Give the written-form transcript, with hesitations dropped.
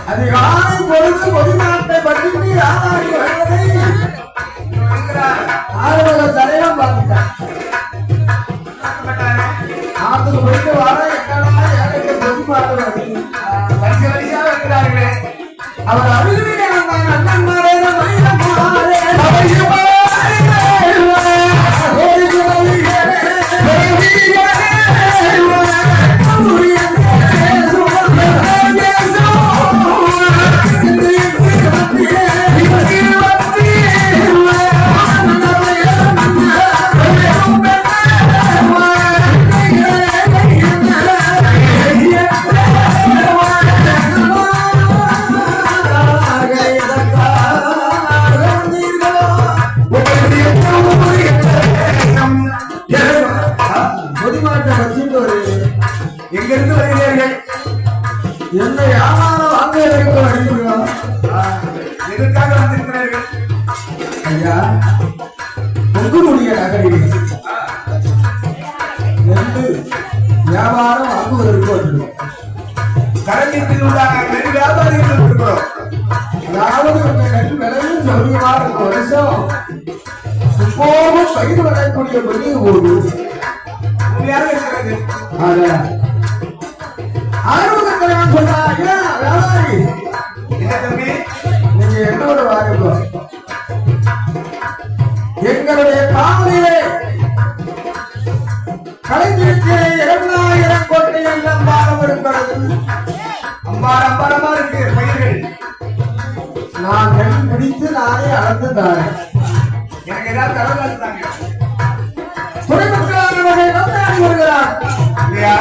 அதிகாலை பொழுது பொதுநாட்டை பற்றி ராமாயி வருவதை ஆறுவத தலைவன் பார்த்துட்டான். ஆத்துக்கு போயிட்டு வர எங்கன்னா ஏழைக்கு பொது பார்த்து வரிசை வரிசையா இருக்கிறார்களே. அவர் அருகிலே வந்தாங்க. அண்ணன் மாறே எங்கிருந்து வருகிறீர்கள்? என்ன வியாபாரம் வாங்க வருகிறோம். எதற்காக வந்திருக்கிறார்கள்? ஐயா, உங்களுடைய நகரில் வியாபாரம் வாங்குவதற்கு வருகிறோம். கரண்டில் உள்ள நெல் வியாபாரிகள் இருக்கிறோம். அதாவது விலையும் சொல்லுவார். வருஷம் எப்போதும் பயிர் வரக்கூடிய பணி ஒரு ஆர்வகத்தலைவன் சொன்னாங்க. வியாபாரி நீங்க என்னோட வாருங்க. எங்களுடைய காவலிலே கலைஞருக்கு 2000 கோட்டைகள் அம்பாரம் இருக்கிறது. அம்பாரமா இருக்கு பயிர்கள். நான் நெல் பிடித்து நானே அளந்து தாரேன். எனக்கு ஏதாவது தகவல் தாங்க. துறைமுகத்தில் வருகிறார் இல்லையா?